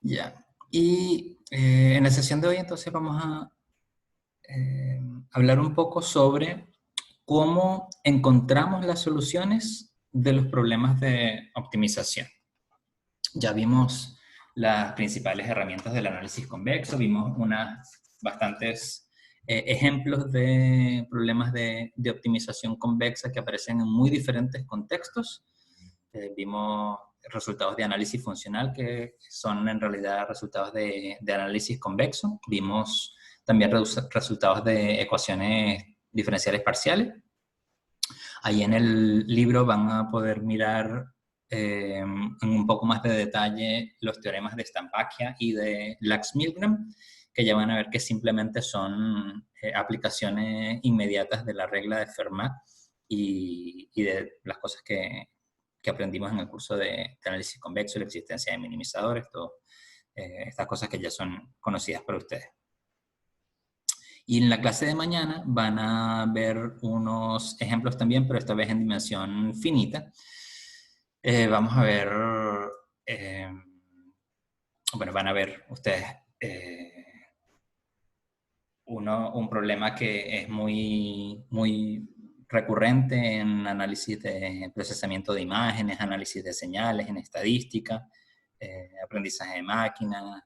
Ya. Y en la sesión de hoy entonces vamos a hablar un poco sobre cómo encontramos las soluciones de los problemas de optimización. Ya vimos las principales herramientas del análisis convexo, vimos bastantes ejemplos de problemas de optimización convexa que aparecen en muy diferentes contextos. Vimos resultados de análisis funcional que son en realidad resultados de análisis convexo. Vimos también resultados de ecuaciones diferenciales parciales. Ahí en el libro van a poder mirar en un poco más de detalle los teoremas de Stampacchia y de Lax-Milgram, que ya van a ver que simplemente son aplicaciones inmediatas de la regla de Fermat y de las cosas que aprendimos en el curso de análisis convexo y la existencia de minimizadores, estas cosas que ya son conocidas por ustedes. Y en la clase de mañana van a ver unos ejemplos también, pero esta vez en dimensión finita. Vamos a ver, bueno, van a ver ustedes un problema que es muy recurrente en análisis de procesamiento de imágenes, análisis de señales, en estadística, aprendizaje de máquina,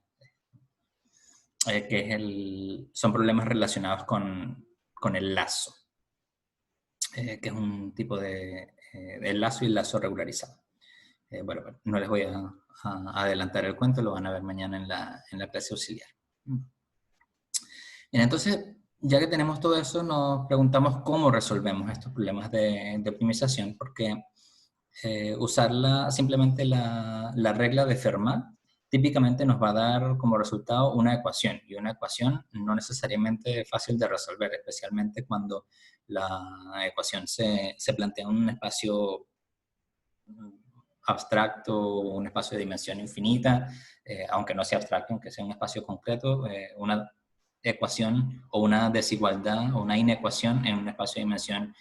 que son problemas relacionados con el lazo, que es un tipo de lazo y lazo regularizado. Bueno, no les voy a adelantar el cuento, lo van a ver mañana en la clase auxiliar. Bien, entonces, ya que tenemos todo eso, nos preguntamos cómo resolvemos estos problemas de optimización, porque usar simplemente la regla de Fermat típicamente nos va a dar como resultado una ecuación, y una ecuación no necesariamente es fácil de resolver, especialmente cuando la ecuación se plantea en un espacio abstracto, un espacio de dimensión infinita, aunque no sea abstracto, aunque sea un espacio concreto, una ecuación o una desigualdad o una inecuación en un espacio de dimensión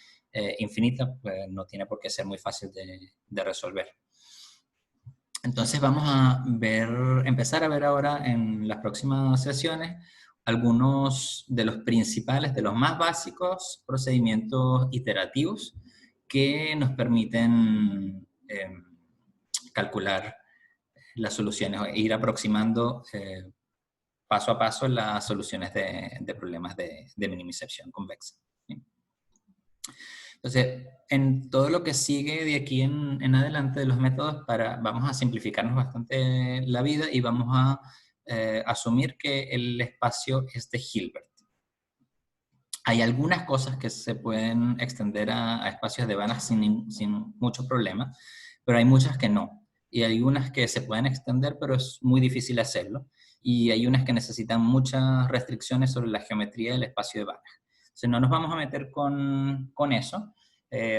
infinita, pues no tiene por qué ser muy fácil de resolver. Entonces vamos a empezar a ver ahora en las próximas sesiones algunos de los principales, de los más básicos procedimientos iterativos que nos permiten calcular las soluciones, e ir aproximando paso a paso las soluciones de problemas de minimización convexa. Entonces, en todo lo que sigue de aquí en adelante de los métodos, vamos a simplificarnos bastante la vida y vamos a asumir que el espacio es de Hilbert. Hay algunas cosas que se pueden extender a espacios de Banach sin mucho problema, pero hay muchas que no. Y hay unas que se pueden extender, pero es muy difícil hacerlo. Y hay unas que necesitan muchas restricciones sobre la geometría del espacio de Banach. Entonces no nos vamos a meter con eso.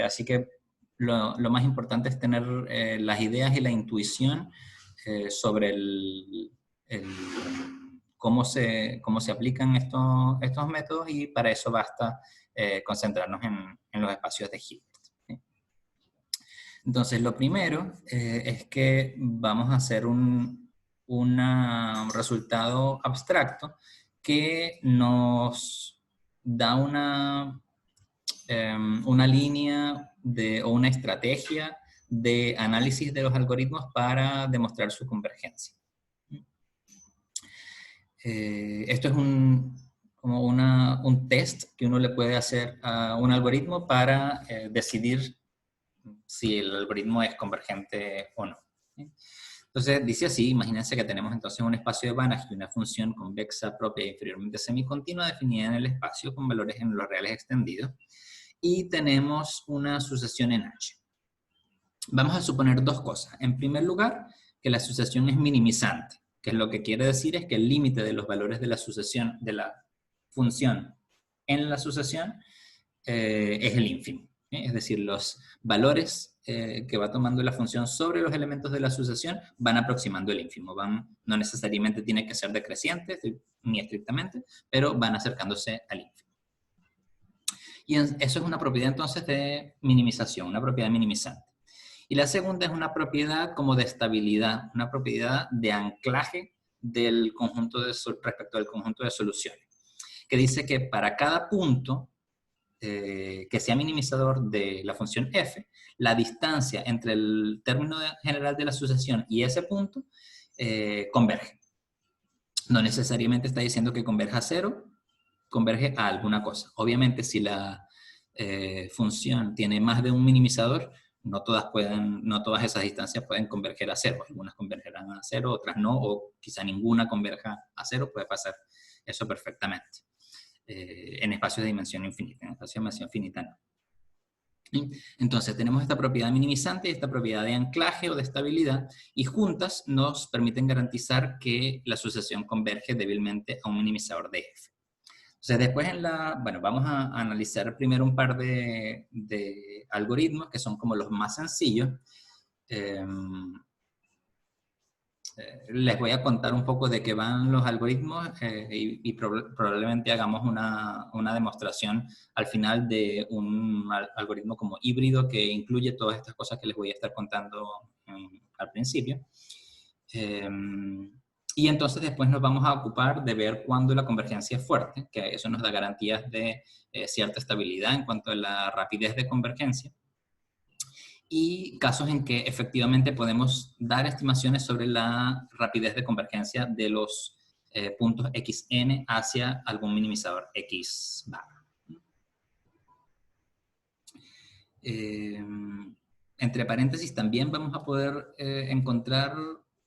Así que lo más importante es tener las ideas y la intuición sobre cómo se aplican estos métodos, y para eso basta concentrarnos en los espacios de Hilbert. ¿Sí? Entonces, lo primero es que vamos a hacer un resultado abstracto que nos da una línea o una estrategia de análisis de los algoritmos para demostrar su convergencia. Esto es como un test que uno le puede hacer a un algoritmo para decidir si el algoritmo es convergente o no. Entonces dice así: imagínense que tenemos entonces un espacio de Banach y una función convexa propia e inferiormente semicontinua definida en el espacio con valores en los reales extendidos, y tenemos una sucesión en H. Vamos a suponer dos cosas. En primer lugar, que la sucesión es minimizante, que lo que quiere decir es que el límite de los valores de la sucesión, de la función en la sucesión, es el ínfimo. Es decir, los valores que va tomando la función sobre los elementos de la sucesión van aproximando el ínfimo. No necesariamente tiene que ser decreciente, ni estrictamente, pero van acercándose al ínfimo. Y eso es una propiedad entonces de minimización, una propiedad minimizante. Y la segunda es una propiedad como de estabilidad, una propiedad de anclaje del conjunto respecto al conjunto de soluciones, que dice que para cada punto que sea minimizador de la función f, la distancia entre el término general de la sucesión y ese punto converge. No necesariamente está diciendo que converja a cero, converge a alguna cosa. Obviamente, si la función tiene más de un minimizador, no todas esas distancias pueden converger a cero. Algunas convergerán a cero, otras no, o quizá ninguna converja a cero, puede pasar eso perfectamente. En espacios de dimensión infinita, en espacios de dimensión finita no. Entonces tenemos esta propiedad minimizante y esta propiedad de anclaje o de estabilidad, y juntas nos permiten garantizar que la sucesión converge débilmente a un minimizador de f. Entonces después bueno, vamos a analizar primero un par de algoritmos que son como los más sencillos. Les voy a contar un poco de qué van los algoritmos y probablemente hagamos una demostración al final de un algoritmo como híbrido que incluye todas estas cosas que les voy a estar contando al principio. Y entonces después nos vamos a ocupar de ver cuándo la convergencia es fuerte, que eso nos da garantías de cierta estabilidad en cuanto a la rapidez de convergencia, y casos en que efectivamente podemos dar estimaciones sobre la rapidez de convergencia de los puntos xn hacia algún minimizador x barra. Entre paréntesis, también vamos a poder encontrar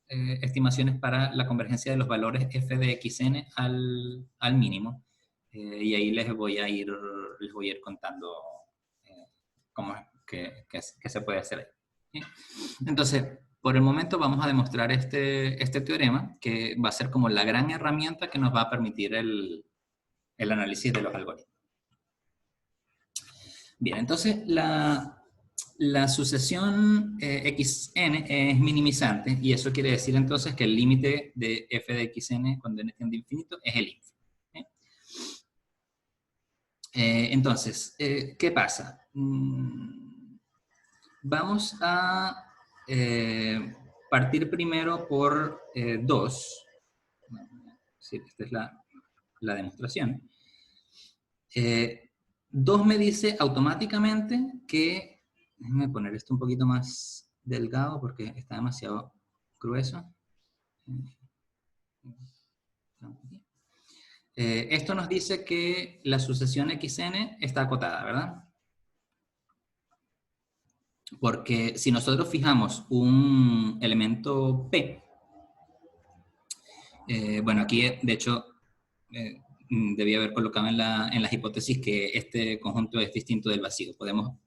estimaciones para la convergencia de los valores f de xn al mínimo, y ahí les voy a ir contando cómo es que se puede hacer ahí. Entonces, por el momento vamos a demostrar este teorema, que va a ser como la gran herramienta que nos va a permitir el análisis de los algoritmos. Bien, entonces la sucesión xn es minimizante, y eso quiere decir entonces que el límite de f de xn cuando n tiende a infinito es el ínfimo. Entonces, ¿qué pasa? Vamos a partir primero por 2. Sí, esta es la demostración. 2 me dice automáticamente que, déjenme poner esto un poquito más delgado porque está demasiado grueso. Esto nos dice que la sucesión xn está acotada, ¿verdad? Porque si nosotros fijamos un elemento P, bueno, aquí de hecho debía haber colocado en las hipótesis que este conjunto es distinto del vacío. Podemos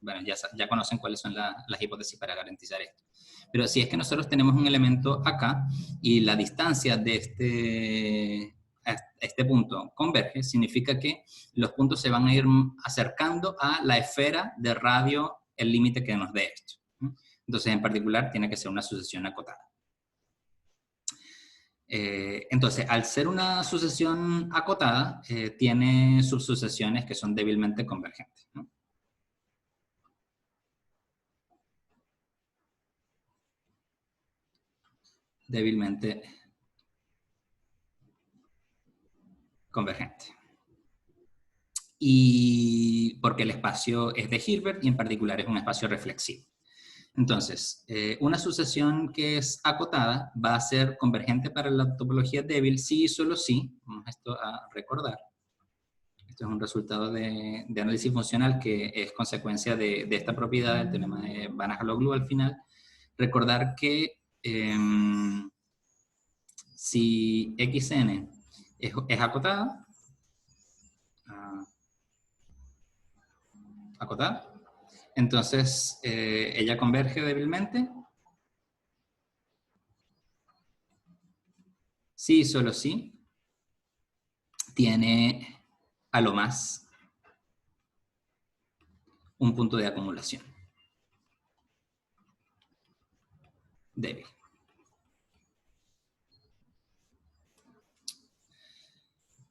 bueno, ya conocen cuáles son las hipótesis para garantizar esto. Pero si es que nosotros tenemos un elemento acá y la distancia de este punto converge, significa que los puntos se van a ir acercando a la esfera de radio el límite que nos dé esto. Entonces, en particular, tiene que ser una sucesión acotada. Entonces, al ser una sucesión acotada, tiene subsucesiones que son débilmente convergentes, ¿no? Débilmente convergente. Y porque el espacio es de Hilbert y en particular es un espacio reflexivo. Entonces, una sucesión que es acotada va a ser convergente para la topología débil si y solo si, vamos esto a recordar, esto es un resultado de análisis funcional que es consecuencia de esta propiedad del teorema de Van Ackermann al final, recordar que si xn es acotada, entonces ella converge débilmente si y solo si tiene a lo más un punto de acumulación débil.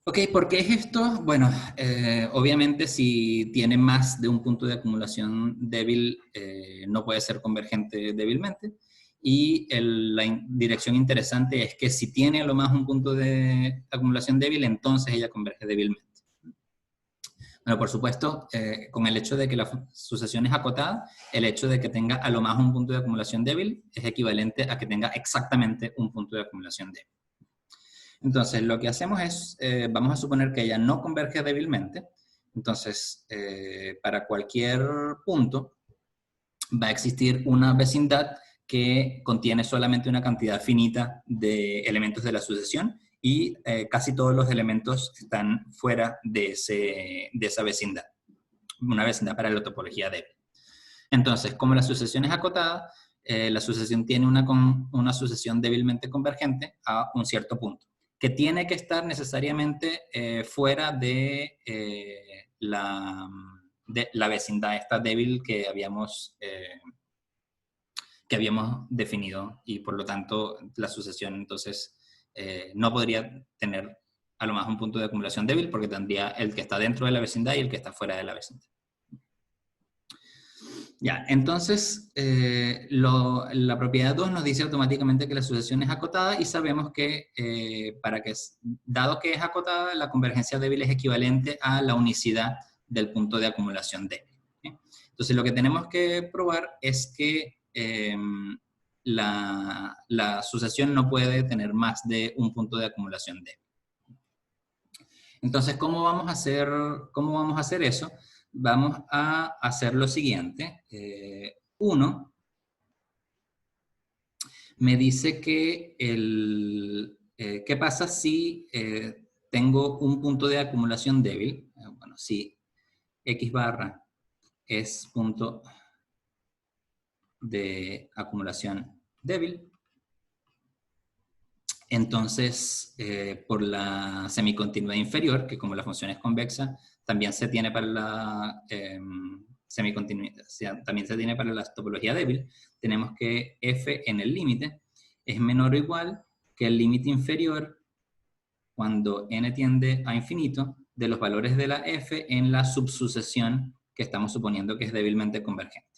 Ok, ¿por qué es esto? Bueno, obviamente si tiene más de un punto de acumulación débil, no puede ser convergente débilmente. y la dirección interesante es que si tiene a lo más un punto de acumulación débil, entonces ella converge débilmente. Bueno, por supuesto, con el hecho de que la sucesión es acotada, el hecho de que tenga a lo más un punto de acumulación débil es equivalente a que tenga exactamente un punto de acumulación débil. Entonces, lo que hacemos es, vamos a suponer que ella no converge débilmente. Entonces, para cualquier punto va a existir una vecindad que contiene solamente una cantidad finita de elementos de la sucesión y casi todos los elementos están fuera de esa vecindad. Una vecindad para la topología débil. Entonces, como la sucesión es acotada, la sucesión tiene una sucesión débilmente convergente a un cierto punto, que tiene que estar necesariamente fuera de la vecindad esta débil que habíamos definido, y por lo tanto la sucesión entonces no podría tener a lo más un punto de acumulación débil, porque tendría el que está dentro de la vecindad y el que está fuera de la vecindad. Ya, entonces la propiedad 2 nos dice automáticamente que la sucesión es acotada, y sabemos que dado que es acotada, la convergencia débil es equivalente a la unicidad del punto de acumulación débil. ¿Sí? Entonces lo que tenemos que probar es que la sucesión no puede tener más de un punto de acumulación débil. Entonces, ¿cómo vamos a hacer eso? Vamos a hacer lo siguiente. 1 me dice que ¿qué pasa si tengo un punto de acumulación débil? Bueno, si X barra es punto de acumulación débil, entonces por la semicontinuidad inferior, que como la función es convexa, también se tiene para la semicontinuidad, también se tiene para la topología débil, tenemos que f en el límite es menor o igual que el límite inferior cuando n tiende a infinito de los valores de la f en la subsucesión que estamos suponiendo que es débilmente convergente.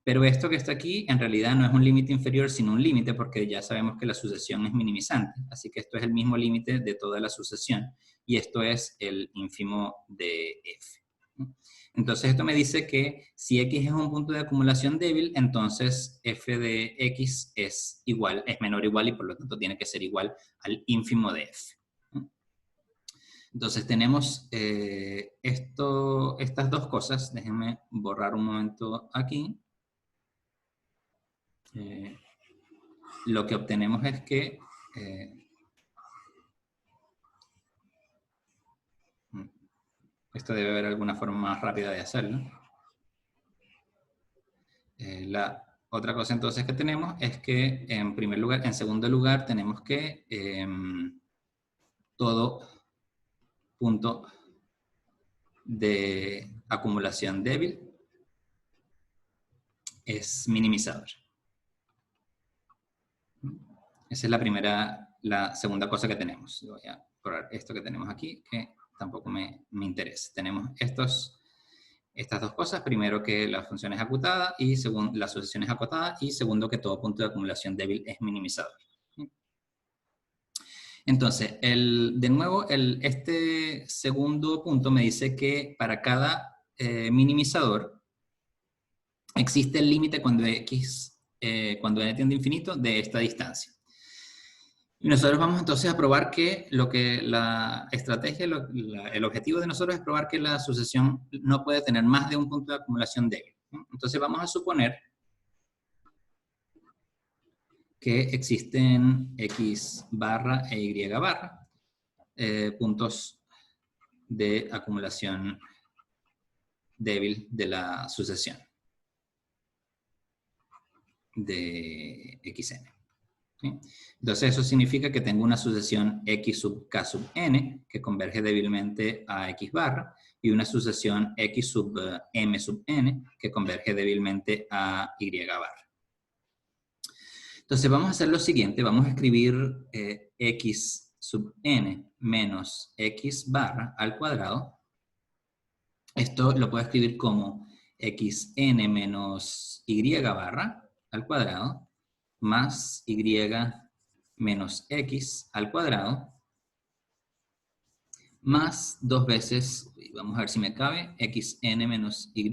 Pero esto que está aquí en realidad no es un límite inferior, sino un límite, porque ya sabemos que la sucesión es minimizante. Así que esto es el mismo límite de toda la sucesión. Y esto es el ínfimo de f. Entonces esto me dice que si x es un punto de acumulación débil, entonces f de x es menor o igual, y por lo tanto tiene que ser igual al ínfimo de f. Entonces tenemos estas dos cosas. Déjenme borrar un momento aquí. Lo que obtenemos es que esto debe haber alguna forma más rápida de hacerlo. La otra cosa entonces que tenemos es que en segundo lugar tenemos que todo punto de acumulación débil es minimizador. Esa es la segunda cosa que tenemos. Voy a borrar esto que tenemos aquí, que tampoco me interesa. Tenemos estas dos cosas. Primero, que la función es acotada, y segundo, la sucesión es acotada, y segundo, que todo punto de acumulación débil es minimizador. Entonces, de nuevo, este segundo punto me dice que para cada minimizador existe el límite cuando cuando n tiende a infinito de esta distancia. Y nosotros vamos entonces a probar que la estrategia, el objetivo de nosotros es probar que la sucesión no puede tener más de un punto de acumulación débil. Entonces vamos a suponer que existen x barra e y barra puntos de acumulación débil de la sucesión de xn. ¿Sí? Entonces eso significa que tengo una sucesión x sub k sub n que converge débilmente a x barra, y una sucesión x sub m sub n que converge débilmente a y barra. Entonces vamos a hacer lo siguiente, vamos a escribir x sub n menos x barra al cuadrado. Esto lo puedo escribir como xn menos y barra al cuadrado, más y menos x al cuadrado, más 2 veces, vamos a ver si me cabe, xn menos y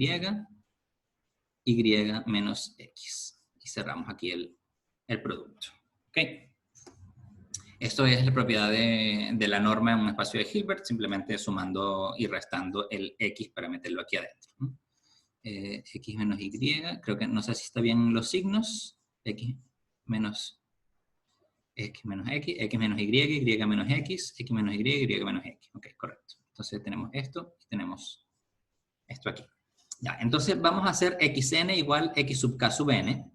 menos x. Y cerramos aquí el producto. ¿Ok? Esto es la propiedad de la norma en un espacio de Hilbert, simplemente sumando y restando el x para meterlo aquí adentro, ¿no? X menos y, creo que no sé si está bien los signos, x menos x menos x, x menos y, y menos x menos y menos x. Ok, correcto. Entonces tenemos esto y tenemos esto aquí. Ya, entonces vamos a hacer xn igual x sub k sub n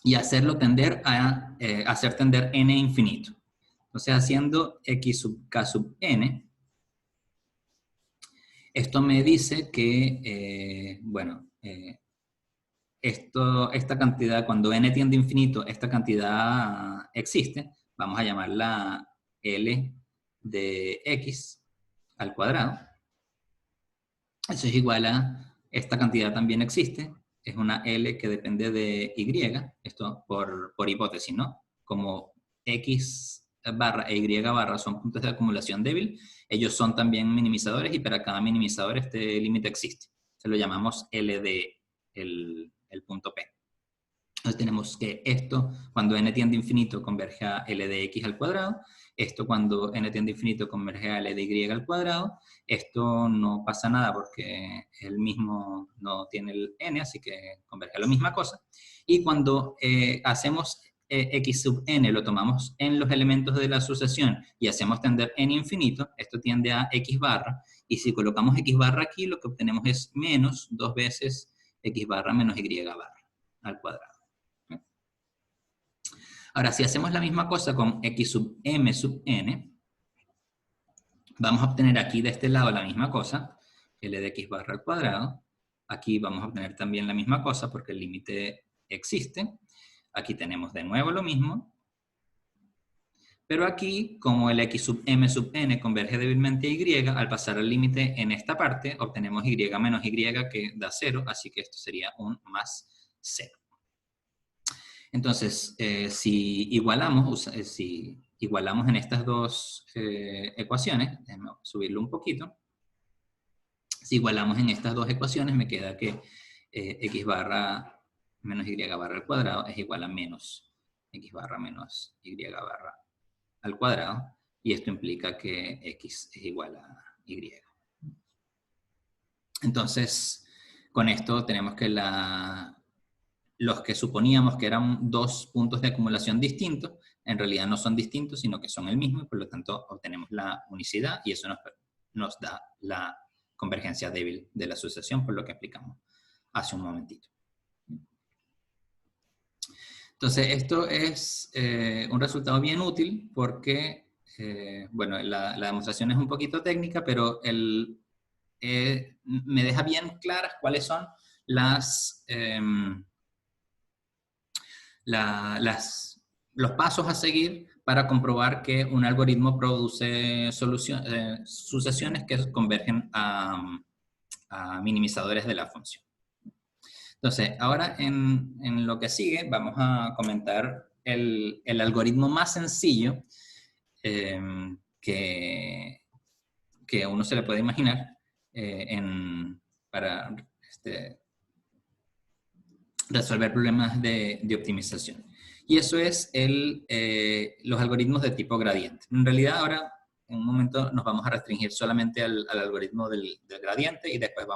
y hacerlo tender a hacer tender n infinito. Entonces haciendo x sub k sub n, esto me dice que, bueno, esta cantidad, cuando n tiende a infinito, esta cantidad existe, vamos a llamarla L de x al cuadrado. Eso es igual a, esta cantidad también existe, es una L que depende de y, esto por hipótesis, ¿no? Como x barra e y barra son puntos de acumulación débil, ellos son también minimizadores y para cada minimizador este límite existe. Se lo llamamos L de el punto P. Entonces tenemos que esto, cuando n tiende a infinito, converge a L de x al cuadrado. Esto cuando n tiende a infinito converge a L de y al cuadrado. Esto no pasa nada porque el mismo no tiene el n, así que converge a la misma cosa. Y cuando hacemos x sub n, lo tomamos en los elementos de la sucesión y hacemos tender n infinito, esto tiende a x barra. Y si colocamos x barra aquí, lo que obtenemos es menos 2 veces x barra menos y barra al cuadrado. Ahora, si hacemos la misma cosa con x sub m sub n, vamos a obtener aquí de este lado la misma cosa, L de x barra al cuadrado. Aquí vamos a obtener también la misma cosa porque el límite existe. Aquí tenemos de nuevo lo mismo. Pero aquí, como el x sub m sub n converge débilmente a y, al pasar el límite en esta parte, obtenemos y menos y que da 0, así que esto sería un más 0. Entonces, si igualamos en estas dos ecuaciones, déjenme subirlo un poquito, si igualamos en estas dos ecuaciones me queda que x barra menos y barra al cuadrado es igual a menos x barra menos y barra al cuadrado, y esto implica que x es igual a y. Entonces, con esto tenemos que los que suponíamos que eran dos puntos de acumulación distintos, en realidad no son distintos, sino que son el mismo, y por lo tanto obtenemos la unicidad, y eso nos da la convergencia débil de la sucesión, por lo que explicamos hace un momentito. Entonces, esto es un resultado bien útil porque, bueno, la demostración es un poquito técnica, pero me deja bien claras cuáles son los pasos a seguir para comprobar que un algoritmo produce sucesiones que convergen a minimizadores de la función. Entonces, ahora en lo que sigue vamos a comentar el algoritmo más sencillo que uno se le puede imaginar para resolver problemas de optimización. Y eso es los algoritmos de tipo gradiente. En realidad ahora, en un momento, nos vamos a restringir solamente al algoritmo del gradiente y después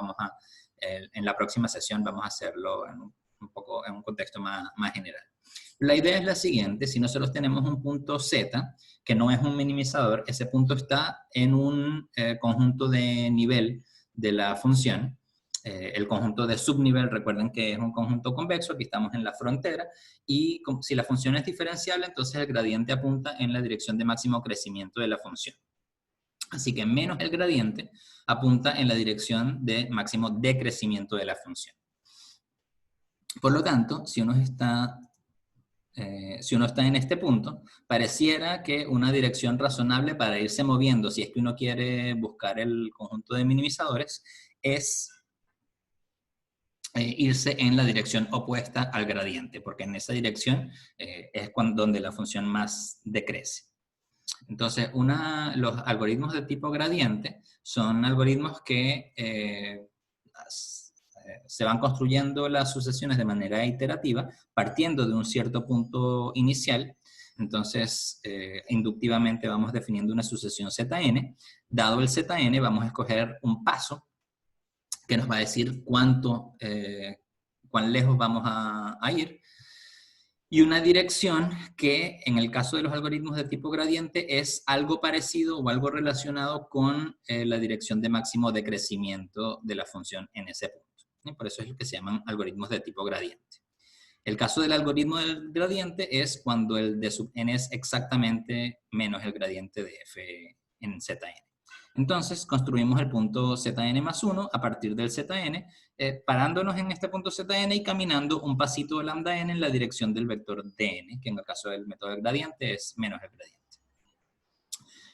en la próxima sesión vamos a hacerlo en un contexto más general. La idea es la siguiente: si nosotros tenemos un punto Z, que no es un minimizador, ese punto está en un conjunto de nivel de la función. El conjunto de subnivel, recuerden que es un conjunto convexo, aquí estamos en la frontera, y si la función es diferenciable, entonces el gradiente apunta en la dirección de máximo crecimiento de la función. Así que menos el gradiente apunta en la dirección de máximo decrecimiento de la función. Por lo tanto, si uno está en este punto, pareciera que una dirección razonable para irse moviendo, si es que uno quiere buscar el conjunto de minimizadores, es irse en la dirección opuesta al gradiente, porque en esa dirección es donde la función más decrece. Entonces, los algoritmos de tipo gradiente son algoritmos que se van construyendo las sucesiones de manera iterativa, partiendo de un cierto punto inicial. Entonces, inductivamente vamos definiendo una sucesión Zn. Dado el Zn, vamos a escoger un paso que nos va a decir cuán lejos vamos a ir, y una dirección que, en el caso de los algoritmos de tipo gradiente, es algo parecido o algo relacionado con la dirección de máximo decrecimiento de la función en ese punto. Y por eso es lo que se llaman algoritmos de tipo gradiente. El caso del algoritmo del gradiente es cuando el d sub n es exactamente menos el gradiente de f en Zn. Entonces, construimos el punto Zn más 1 a partir del Zn, parándonos en este punto Zn y caminando un pasito de lambda n en la dirección del vector dn, que en el caso del método del gradiente es menos el gradiente.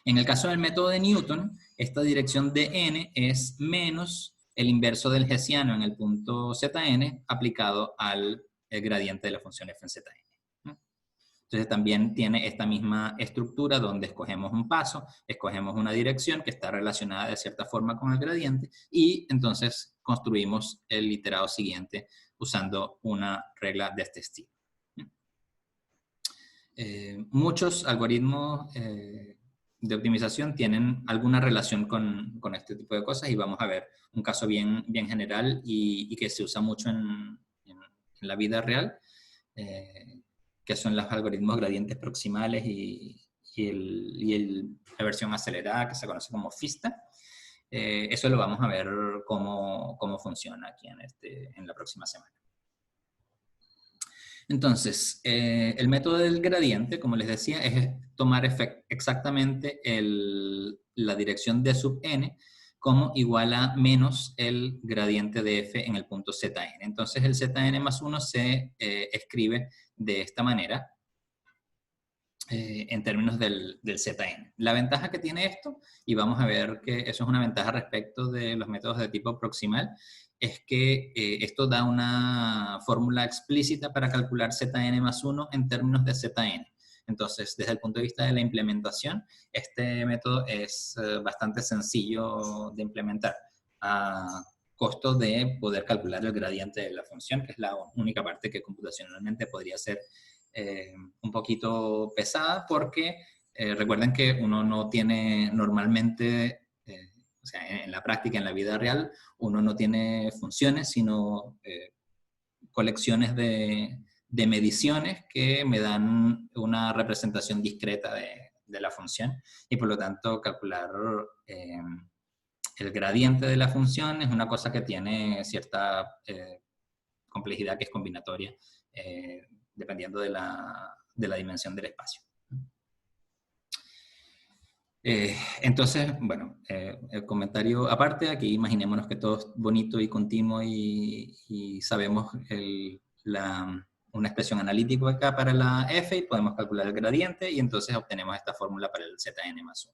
En el caso del método de Newton, esta dirección dn es menos el inverso del hessiano en el punto Zn aplicado al gradiente de la función f en Zn. Entonces también tiene esta misma estructura donde escogemos un paso, escogemos una dirección que está relacionada de cierta forma con el gradiente y entonces construimos el iterado siguiente usando una regla de este estilo. Muchos algoritmos de optimización tienen alguna relación con este tipo de cosas y vamos a ver un caso bien general y que se usa mucho en la vida real, que son los algoritmos gradientes proximales y la versión acelerada que se conoce como FISTA. Eso lo vamos a ver cómo funciona aquí en la próxima semana. Entonces, el método del gradiente, como les decía, es tomar exactamente la dirección d sub n como igual a menos el gradiente de f en el punto Zn. Entonces el Zn más 1 se escribe de esta manera en términos del Zn. La ventaja que tiene esto, y vamos a ver que eso es una ventaja respecto de los métodos de tipo proximal, es que esto da una fórmula explícita para calcular Zn más 1 en términos de Zn. Entonces, desde el punto de vista de la implementación, este método es bastante sencillo de implementar, a costo de poder calcular el gradiente de la función, que es la única parte que computacionalmente podría ser un poquito pesada, porque recuerden que uno no tiene normalmente, o sea, en la práctica, en la vida real, uno no tiene funciones, sino colecciones de mediciones que me dan una representación discreta de la función, y por lo tanto calcular el gradiente de la función es una cosa que tiene cierta complejidad, que es combinatoria, dependiendo de la dimensión del espacio. Entonces, bueno, el comentario aparte, aquí imaginémonos que todo es bonito y continuo y sabemos una expresión analítica acá para la f y podemos calcular el gradiente y entonces obtenemos esta fórmula para el Zn más 1.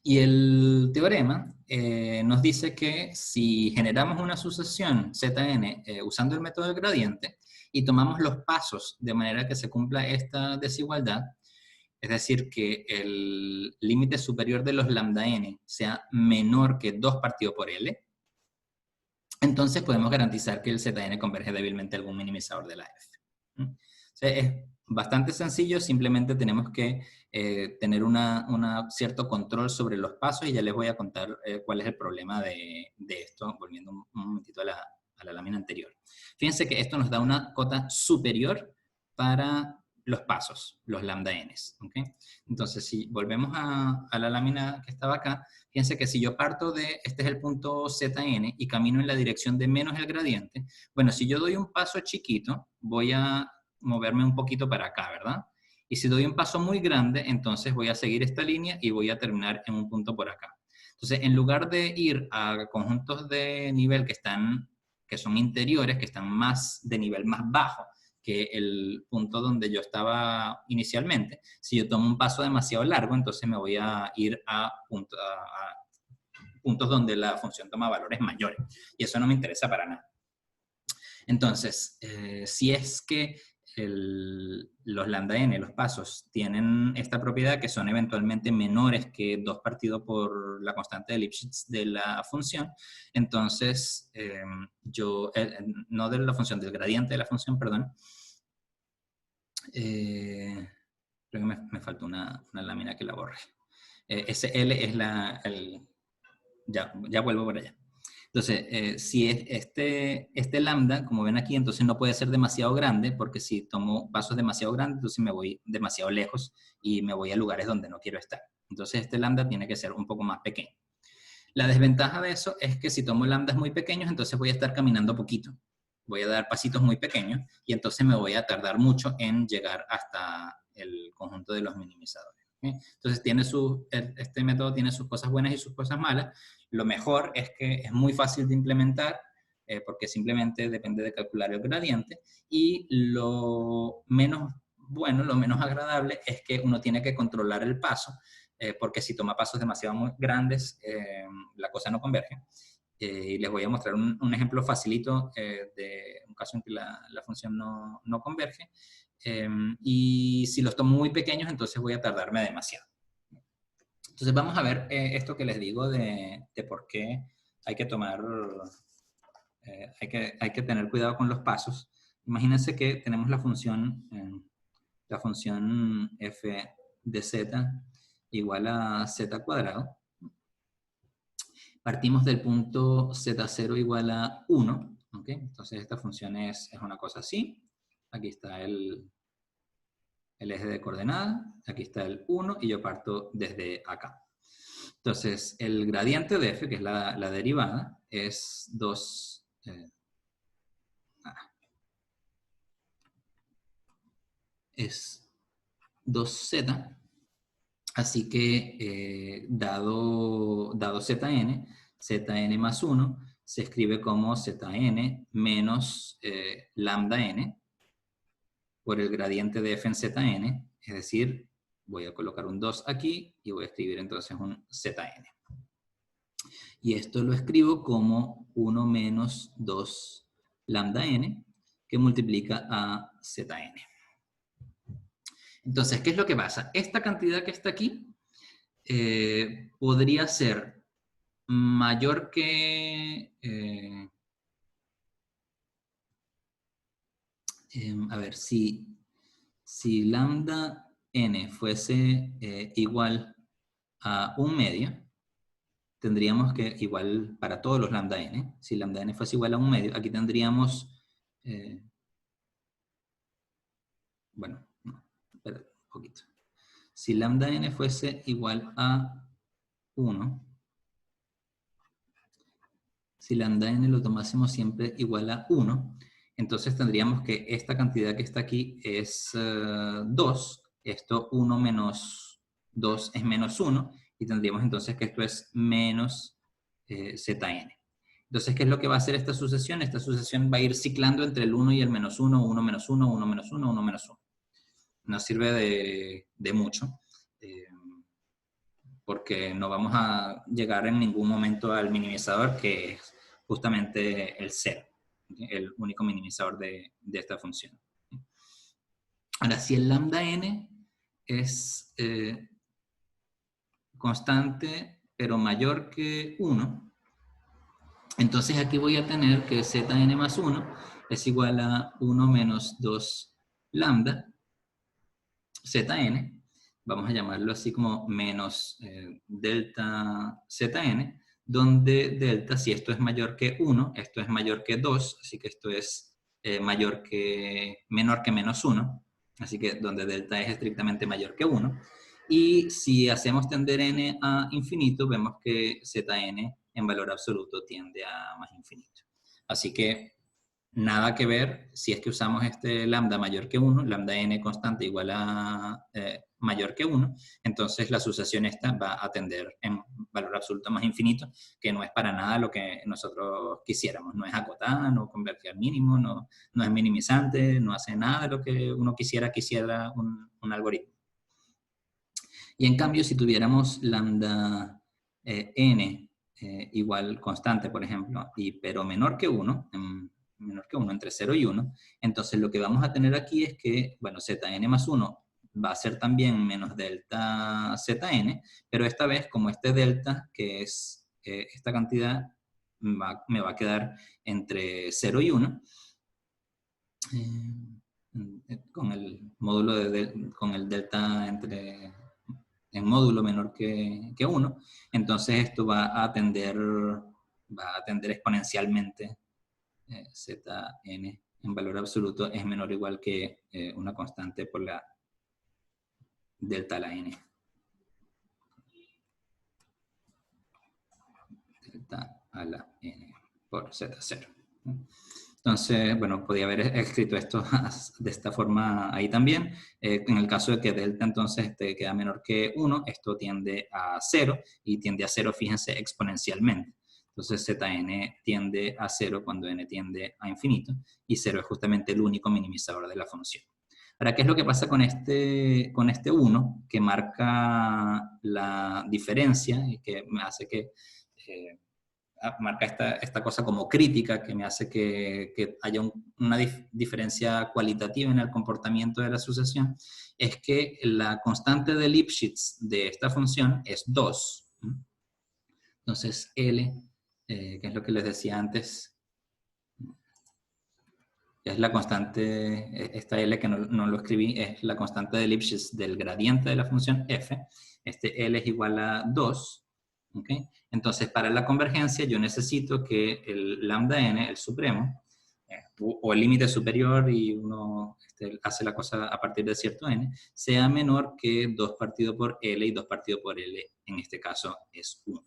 Y el teorema nos dice que si generamos una sucesión Zn usando el método del gradiente y tomamos los pasos de manera que se cumpla esta desigualdad, es decir, que el límite superior de los lambda n sea menor que 2 partido por L, entonces podemos garantizar que el Zn converge débilmente a algún minimizador de la f. O sea, es bastante sencillo, simplemente tenemos que tener un cierto control sobre los pasos y ya les voy a contar cuál es el problema de esto, volviendo un momentito a la lámina anterior. Fíjense que esto nos da una cota superior para los pasos, los lambda n's. ¿Okay? Entonces, si volvemos a la lámina que estaba acá, fíjense que si yo parto este es el punto Zn y camino en la dirección de menos el gradiente, bueno, si yo doy un paso chiquito, voy a moverme un poquito para acá, ¿verdad? Y si doy un paso muy grande, entonces voy a seguir esta línea y voy a terminar en un punto por acá. Entonces, en lugar de ir a conjuntos de nivel que son interiores, que están de nivel más bajo que el punto donde yo estaba inicialmente, si yo tomo un paso demasiado largo, entonces me voy a ir a puntos donde la función toma valores mayores. Y eso no me interesa para nada. Entonces, si es que los lambda n, los pasos, tienen esta propiedad que son eventualmente menores que 2 partido por la constante de Lipschitz de la función, entonces no de la función, del gradiente de la función, perdón, creo que me faltó una lámina que la borre. SL es ya vuelvo por allá. Entonces, si es este lambda, como ven aquí, entonces no puede ser demasiado grande, porque si tomo pasos demasiado grandes, entonces me voy demasiado lejos y me voy a lugares donde no quiero estar. Entonces, este lambda tiene que ser un poco más pequeño. La desventaja de eso es que si tomo lambdas muy pequeños, entonces voy a estar caminando poquito. Voy a dar pasitos muy pequeños y entonces me voy a tardar mucho en llegar hasta el conjunto de los minimizadores. Entonces este método tiene sus cosas buenas y sus cosas malas. Lo mejor es que es muy fácil de implementar porque simplemente depende de calcular el gradiente, y lo menos bueno, lo menos agradable es que uno tiene que controlar el paso porque si toma pasos demasiado muy grandes la cosa no converge. Y les voy a mostrar un ejemplo facilito de un caso en que la función no converge. Y si los tomo muy pequeños, entonces voy a tardarme demasiado. Entonces vamos a ver esto que les digo de por qué hay que tomar, hay que tener cuidado con los pasos. Imagínense que tenemos la función f de z igual a z cuadrado. Partimos del punto z0 igual a 1. ¿Okay? Entonces esta función es una cosa así. Aquí está el eje de coordenadas, aquí está el 1 y yo parto desde acá. Entonces el gradiente de f, que es la derivada, es 2... es 2z, así que dado zn, zn más 1 se escribe como zn menos lambda n por el gradiente de f en zn, es decir, voy a colocar un 2 aquí y voy a escribir entonces un zn. Y esto lo escribo como 1 menos 2 lambda n que multiplica a zn. Entonces, ¿qué es lo que pasa? Esta cantidad que está aquí podría ser mayor que... a ver, si lambda n fuese igual a 1/2, tendríamos que, igual para todos los lambda n, si lambda n fuese igual a 1/2, aquí tendríamos... bueno, no, espera un poquito. Si lambda n fuese igual a 1, si lambda n lo tomásemos siempre igual a 1, entonces tendríamos que esta cantidad que está aquí es 2, esto 1 menos 2 es menos 1, y tendríamos entonces que esto es menos zn. Entonces, ¿qué es lo que va a hacer esta sucesión? Esta sucesión va a ir ciclando entre el 1 y el menos 1, 1 menos 1, 1 menos 1, 1 menos 1. No sirve de mucho, porque no vamos a llegar en ningún momento al minimizador, que es justamente el 0, el único minimizador de esta función. Ahora, si el lambda n es constante, pero mayor que 1, entonces aquí voy a tener que zn más 1 es igual a 1 menos 2 lambda zn, vamos a llamarlo así como menos delta zn, donde delta, si esto es mayor que 1, esto es mayor que 2, así que esto es menor que menos 1, así que donde delta es estrictamente mayor que 1. Y si hacemos tender n a infinito, vemos que zn en valor absoluto tiende a más infinito. Así que nada que ver si es que usamos este lambda mayor que 1, lambda n constante igual a mayor que 1, entonces la sucesión esta va a tender en valor absoluto más infinito, que no es para nada lo que nosotros quisiéramos. No es acotada, no converge al mínimo, no es minimizante, no hace nada de lo que uno quisiera un algoritmo. Y en cambio, si tuviéramos lambda n igual constante, por ejemplo, pero menor que 1, entre 0 y 1, entonces lo que vamos a tener aquí es que, bueno, zn más 1 va a ser también menos delta zn, pero esta vez como este delta, que es esta cantidad, me va a quedar entre 0 y 1, con el módulo con el delta en módulo menor que 1, entonces esto va a tender exponencialmente. Zn en valor absoluto es menor o igual que una constante por la delta a la n. Delta a la n por z0. Entonces, bueno, podía haber escrito esto de esta forma ahí también. En el caso de que delta entonces queda menor que 1, esto tiende a 0, y tiende a 0, fíjense, exponencialmente. Entonces Zn tiende a 0 cuando n tiende a infinito, y 0 es justamente el único minimizador de la función. Ahora, ¿qué es lo que pasa con este 1? Que marca la diferencia y que me hace que... marca esta cosa como crítica que me hace que haya una diferencia cualitativa en el comportamiento de la sucesión, es que la constante de Lipschitz de esta función es 2. Entonces L, que es lo que les decía antes, es la constante, esta L que no lo escribí, es la constante de Lipschitz del gradiente de la función f. Este L es igual a 2. ¿Okay? Entonces, para la convergencia yo necesito que el lambda n, el supremo, o el límite superior, y uno hace la cosa a partir de cierto n, sea menor que 2 partido por L, y 2 partido por L en este caso es 1.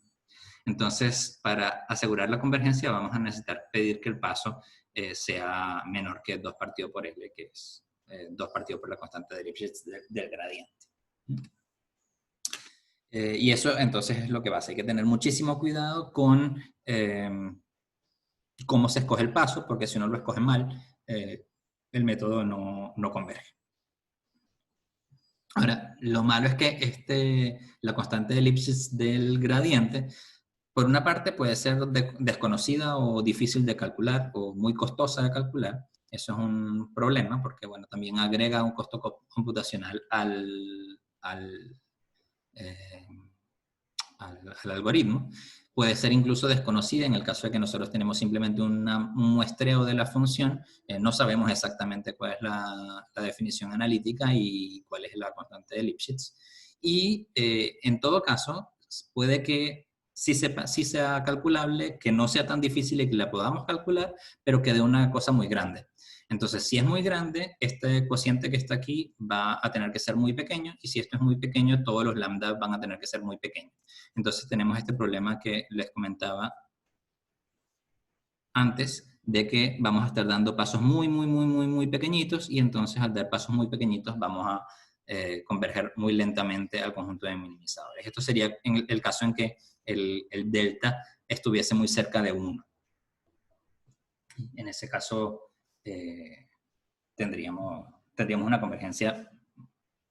Entonces, para asegurar la convergencia vamos a necesitar pedir que el paso sea menor que 2 partido por L, que es 2 partido por la constante de Lipschitz del gradiente. Y eso entonces es lo que pasa. Hay que tener muchísimo cuidado con cómo se escoge el paso, porque si uno lo escoge mal, el método no converge. Ahora, lo malo es que la constante de Lipschitz del gradiente, por una parte puede ser desconocida o difícil de calcular o muy costosa de calcular. Eso es un problema porque, bueno, también agrega un costo computacional al algoritmo. Puede ser incluso desconocida en el caso de que nosotros tenemos simplemente un muestreo de la función, no sabemos exactamente cuál es la definición analítica y cuál es la constante de Lipschitz. Y en todo caso, puede que sí sea calculable, que no sea tan difícil y que la podamos calcular, pero que dé una cosa muy grande. Entonces, si es muy grande, este cociente que está aquí va a tener que ser muy pequeño, y si esto es muy pequeño, todos los lambda van a tener que ser muy pequeños. Entonces tenemos este problema que les comentaba antes, de que vamos a estar dando pasos muy pequeñitos, y entonces al dar pasos muy pequeñitos vamos a converger muy lentamente al conjunto de minimizadores. Esto sería en el caso en que el delta estuviese muy cerca de 1. En ese caso tendríamos una convergencia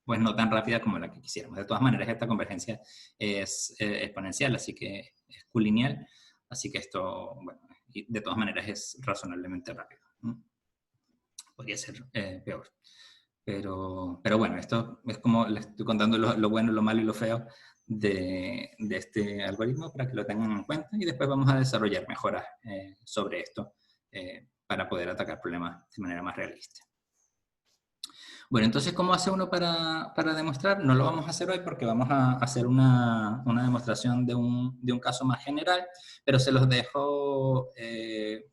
pues no tan rápida como la que quisiéramos. De todas maneras, esta convergencia es exponencial, así que es culineal, así que esto, bueno, de todas maneras es razonablemente rápido. Podría ser peor. Pero bueno, esto es como les estoy contando lo bueno, lo malo y lo feo de este algoritmo para que lo tengan en cuenta, y después vamos a desarrollar mejoras sobre esto para poder atacar problemas de manera más realista. Bueno, entonces, ¿cómo hace uno para demostrar? No lo vamos a hacer hoy porque vamos a hacer una demostración de un caso más general, pero se los dejo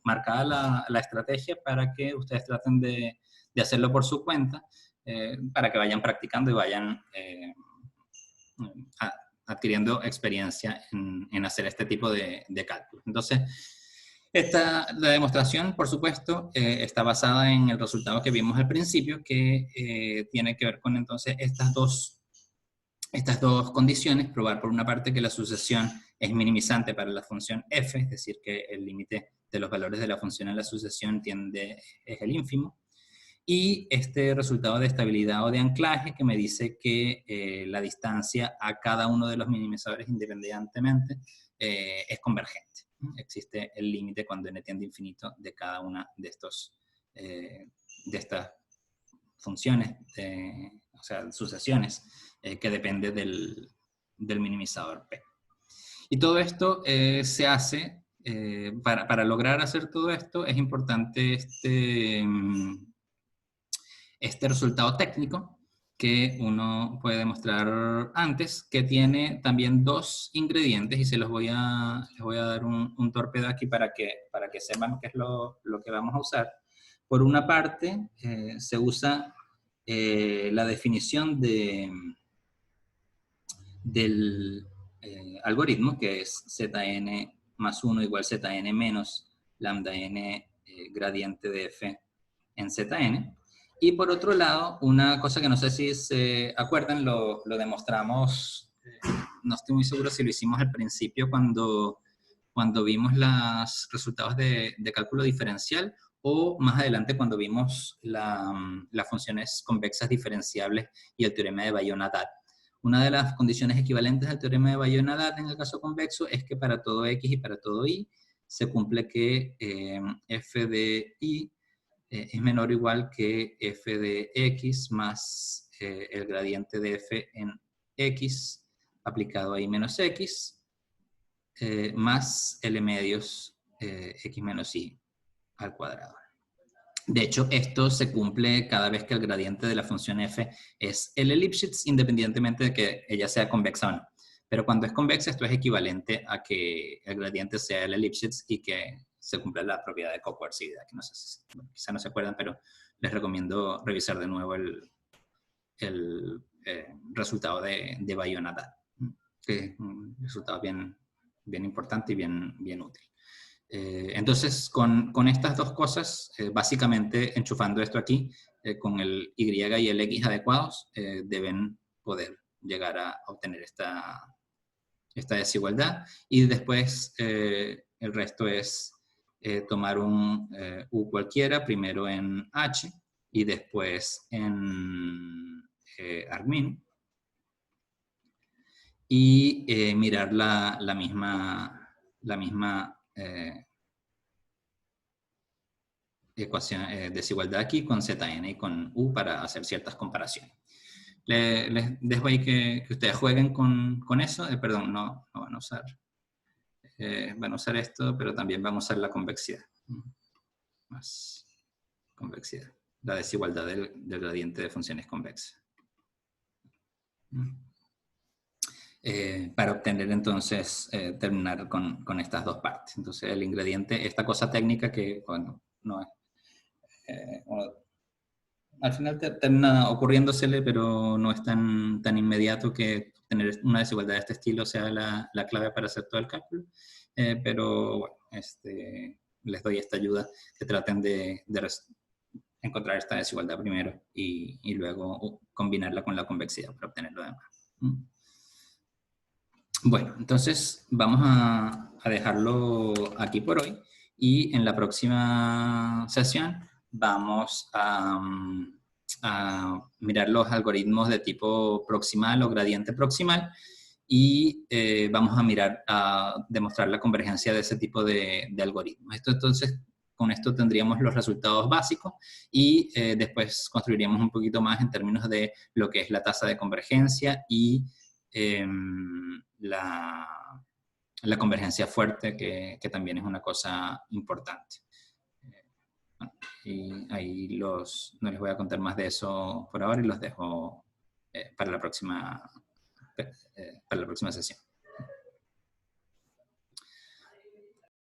marcada la estrategia para que ustedes traten de hacerlo por su cuenta, para que vayan practicando y vayan adquiriendo experiencia en hacer este tipo de cálculos. Entonces, la demostración, por supuesto, está basada en el resultado que vimos al principio, que tiene que ver con entonces estas dos condiciones: probar por una parte que la sucesión es minimizante para la función f, es decir, que el límite de los valores de la función en la sucesión es el ínfimo, y este resultado de estabilidad o de anclaje que me dice que la distancia a cada uno de los minimizadores independientemente es convergente. Existe el límite cuando n tiende a infinito de cada una de estas funciones, o sea, sucesiones, que depende del minimizador P. Y todo esto se hace, para lograr hacer todo esto, es importante este resultado técnico que uno puede demostrar antes, que tiene también dos ingredientes, y les voy a dar un torpedo aquí para que sepan qué es lo que vamos a usar. Por una parte, se usa la definición del algoritmo, que es Zn más 1 igual Zn menos lambda n gradiente de f en Zn. Y por otro lado, una cosa que no sé si se acuerdan, lo demostramos, no estoy muy seguro si lo hicimos al principio cuando vimos los resultados de cálculo diferencial, o más adelante cuando vimos las funciones convexas diferenciables y el teorema de Bayona-Dad. Una de las condiciones equivalentes al teorema de Bayona-Dad en el caso convexo es que para todo x y para todo y se cumple que f de y es menor o igual que f de x más el gradiente de f en x aplicado a y menos x más L medios x menos y al cuadrado. De hecho, esto se cumple cada vez que el gradiente de la función f es L Lipschitz, independientemente de que ella sea convexa o no. Pero cuando es convexa, esto es equivalente a que el gradiente sea L Lipschitz y que se cumpla la propiedad de cocoercividad, que no sé si, quizá no se acuerdan, pero les recomiendo revisar de nuevo el resultado de Bayona-Dad, que es un resultado bien importante y bien útil. Entonces, con estas dos cosas, básicamente enchufando esto aquí, con el Y y el X adecuados, deben poder llegar a obtener esta desigualdad. Y después el resto es tomar un U cualquiera, primero en H y después en argmin, y mirar la misma ecuación, desigualdad aquí con Zn y con U para hacer ciertas comparaciones. Les dejo ahí que ustedes jueguen con eso. Perdón, no van a usar. Van a usar esto, pero también van a usar la convexidad. Más convexidad. La desigualdad del gradiente de funciones convexas. Para obtener entonces, terminar con estas dos partes. Entonces el ingrediente, esta cosa técnica que, bueno, no es... al final termina ocurriéndosele, pero no es tan inmediato que tener una desigualdad de este estilo sea la clave para hacer todo el cálculo. Pero bueno, les doy esta ayuda, que traten de encontrar esta desigualdad primero y luego combinarla con la convexidad para obtener lo demás. Bueno, entonces vamos a dejarlo aquí por hoy, y en la próxima sesión vamos a mirar los algoritmos de tipo proximal o gradiente proximal, y vamos a demostrar la convergencia de ese tipo de algoritmos. Entonces, con esto tendríamos los resultados básicos, y después construiríamos un poquito más en términos de lo que es la tasa de convergencia y la convergencia fuerte, que también es una cosa importante. Bueno, y ahí no les voy a contar más de eso por ahora, y los dejo para la próxima sesión.